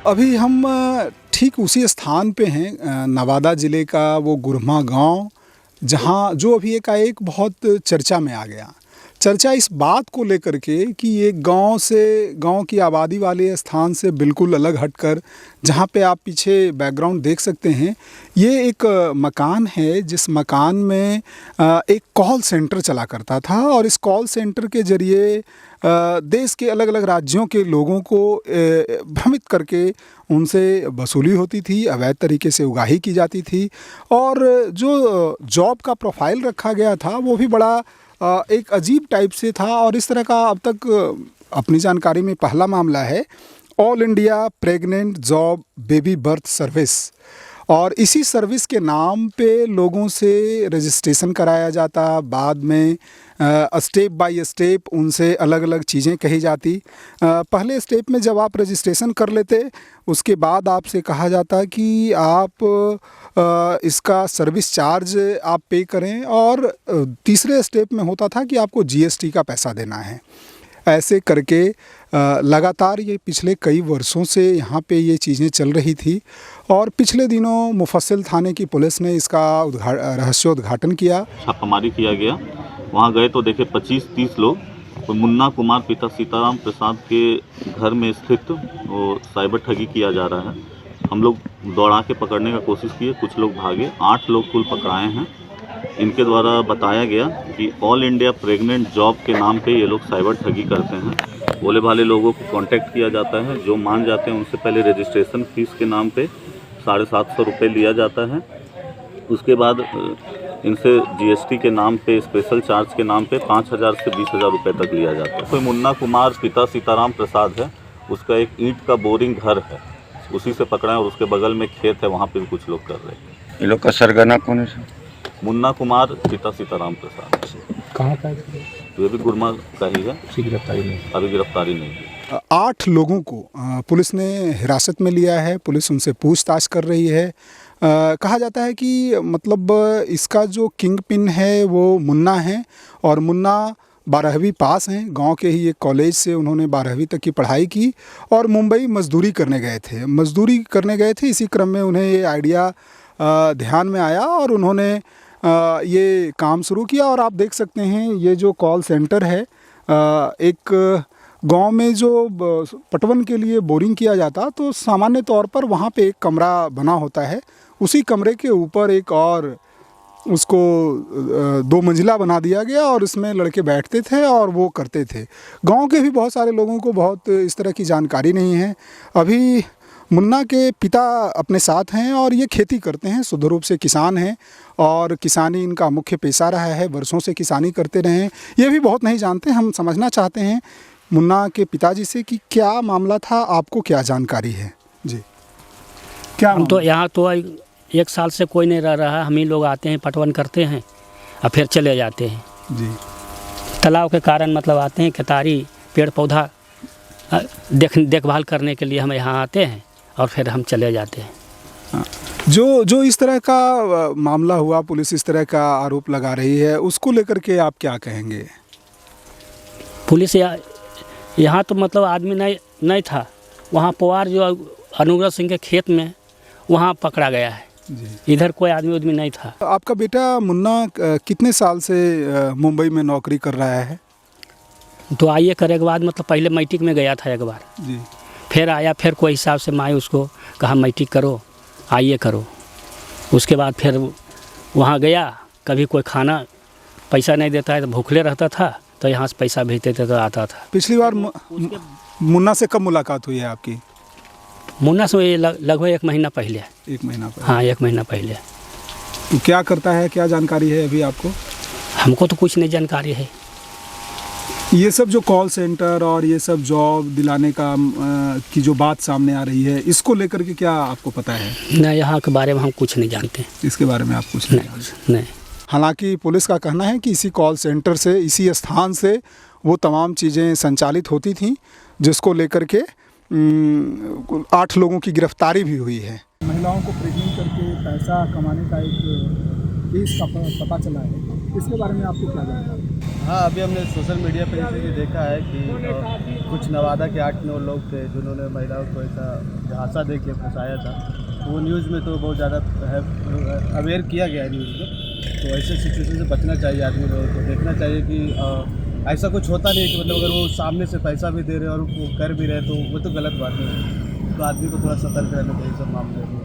अभी हम ठीक उसी स्थान पे हैं, नवादा ज़िले का वो गुरमा गांव, जहां जो अभी एकाएक बहुत चर्चा में आ गया। चर्चा इस बात को लेकर के कि ये गांव की आबादी वाले स्थान से बिल्कुल अलग हटकर, जहां पे आप पीछे बैकग्राउंड देख सकते हैं, ये एक मकान है जिस मकान में एक कॉल सेंटर चला करता था और इस कॉल सेंटर के ज़रिए देश के अलग अलग राज्यों के लोगों को भ्रमित करके उनसे वसूली होती थी, अवैध तरीके से उगाही की जाती थी और जो जॉब का प्रोफाइल रखा गया था वो भी बड़ा एक अजीब टाइप से था। और इस तरह का अब तक अपनी जानकारी में पहला मामला है, all India pregnant job baby birth service, और इसी सर्विस के नाम पे लोगों से रजिस्ट्रेशन कराया जाता। बाद में स्टेप बाय स्टेप उनसे अलग अलग चीज़ें कही जाती। पहले स्टेप में जब आप रजिस्ट्रेशन कर लेते, उसके बाद आपसे कहा जाता कि आप इसका सर्विस चार्ज आप पे करें, और तीसरे स्टेप में होता था कि आपको जीएसटी का पैसा देना है। ऐसे करके लगातार ये पिछले कई वर्षों से यहाँ पे ये चीज़ें चल रही थी और पिछले दिनों मुफस्सिल थाने की पुलिस ने इसका रहस्योद्घाटन किया, छापामारी किया गया। वहाँ गए तो देखे 25-30 लोग तो मुन्ना कुमार पिता सीताराम प्रसाद के घर में स्थित वो साइबर ठगी किया जा रहा है। हम लोग दौड़ा के पकड़ने का कोशिश किए, कुछ लोग भागे, 8 लोग कुल पकड़ाए हैं। इनके द्वारा बताया गया कि ऑल इंडिया प्रेग्नेंट जॉब के नाम पे ये लोग साइबर ठगी करते हैं। भोले भाले लोगों को कांटेक्ट किया जाता है, जो मान जाते हैं उनसे पहले रजिस्ट्रेशन फीस के नाम पे 750 रुपये लिया जाता है। उसके बाद इनसे जीएसटी के नाम पे, स्पेशल चार्ज के नाम पे 5,000 से 20,000 रुपये तक लिया जाता है। कोई मुन्ना कुमार पिता सीताराम प्रसाद है, उसका एक ईंट का बोरिंग घर है, उसी से पकड़ा है और उसके बगल में खेत है, वहाँ पे भी कुछ लोग कर रहे हैं। ये लोग का सरगना कौन है? मुन्ना कुमार पिता सीताराम प्रसाद। कहाँ का है? ये भी गुरमा का ही है। अभी गिरफ्तारी नहीं है। 8 लोगों को पुलिस ने हिरासत में लिया है। पुलिस उनसे पूछताछ कर रही है। कहा जाता है कि मतलब इसका जो किंग पिन है वो मुन्ना है, और मुन्ना 12वीं पास हैं। गांव के ही एक कॉलेज से उन्होंने 12वीं तक की पढ़ाई की और मुंबई मज़दूरी करने गए थे। इसी क्रम में उन्हें ये आइडिया ध्यान में आया और उन्होंने ये काम शुरू किया। और आप देख सकते हैं ये जो कॉल सेंटर है, एक गांव में जो पटवन के लिए बोरिंग किया जाता, तो सामान्य तौर पर वहाँ पे एक कमरा बना होता है, उसी कमरे के ऊपर एक और उसको 2 मंजिला बना दिया गया और उसमें लड़के बैठते थे और वो करते थे। गांव के भी बहुत सारे लोगों को बहुत इस तरह की जानकारी नहीं है। अभी मुन्ना के पिता अपने साथ हैं और ये खेती करते हैं, शुद्ध रूप से किसान हैं और किसानी इनका मुख्य पेशा रहा है, वर्षों से किसानी करते रहे हैं। ये भी बहुत नहीं जानते। हम समझना चाहते हैं मुन्ना के पिताजी से कि क्या मामला था, आपको क्या जानकारी है जी? क्या हम तो यहाँ तो 1 साल से कोई नहीं रह रहा है। हम ही लोग आते हैं, पटवन करते हैं और फिर चले जाते हैं जी। तालाब के कारण मतलब आते हैं, खेतारी पेड़ पौधा देखभाल करने के लिए हम यहाँ आते हैं और फिर हम चले जाते हैं। जो इस तरह का मामला हुआ, पुलिस इस तरह का आरोप लगा रही है, उसको लेकर के आप क्या कहेंगे? पुलिस यहाँ तो मतलब आदमी नहीं था। वहाँ पवार जो अनुग्रह सिंह के खेत में वहाँ पकड़ा गया है जी। इधर कोई आदमी नहीं था। आपका बेटा मुन्ना कितने साल से मुंबई में नौकरी कर रहा है? तो आइए करने के बाद मतलब पहले मैट्रिक में गया था एक बार जी, फिर आया, फिर कोई हिसाब से माँ उसको कहा मैट्रिक करो, आइए करो। उसके बाद फिर वहाँ गया, कभी कोई खाना पैसा नहीं देता है तो भूखले रहता था, तो यहाँ से पैसा भेजते थे तो आता था। पिछली बार मुन्ना से कब मुलाकात हुई है आपकी? मुन्ना से लगभग 1 महीना पहले। 1 महीना पहले? हाँ, 1 महीना पहले। तो क्या करता है, क्या जानकारी है अभी आपको? हमको तो कुछ नहीं जानकारी है। ये सब जो कॉल सेंटर और ये सब जॉब दिलाने का की जो बात सामने आ रही है, इसको लेकर के क्या आपको पता है? नहीं, यहाँ के बारे में हम कुछ नहीं जानते। इसके बारे में आप कुछ नहीं? हालांकि पुलिस का कहना है कि इसी कॉल सेंटर से, इसी स्थान से वो तमाम चीज़ें संचालित होती थीं, जिसको लेकर के 8 लोगों की गिरफ्तारी भी हुई है। महिलाओं को प्रेग्नेंट करके पैसा कमाने का एक केस का पता चला है, इसके बारे में आपको क्या जानकारी है? हाँ, अभी हमने सोशल मीडिया पे जैसे कि देखा है कि कुछ नवादा के 8-9 लोग थे जिन्होंने महिलाओं को ऐसा झांसा दे के फंसाया था। तो वो न्यूज़ में तो बहुत ज़्यादा है, अवेयर किया गया है न्यूज़ में। तो ऐसे सिचुएशन से बचना चाहिए आदमी लोगों को, देखना चाहिए कि ऐसा कुछ होता नहीं है कि मतलब अगर वो सामने से पैसा भी दे रहे हैं और वो कर भी रहे हैं तो वो तो गलत बात है। तो आदमी को थोड़ा सतर्क रहना चाहिए सब मामले में।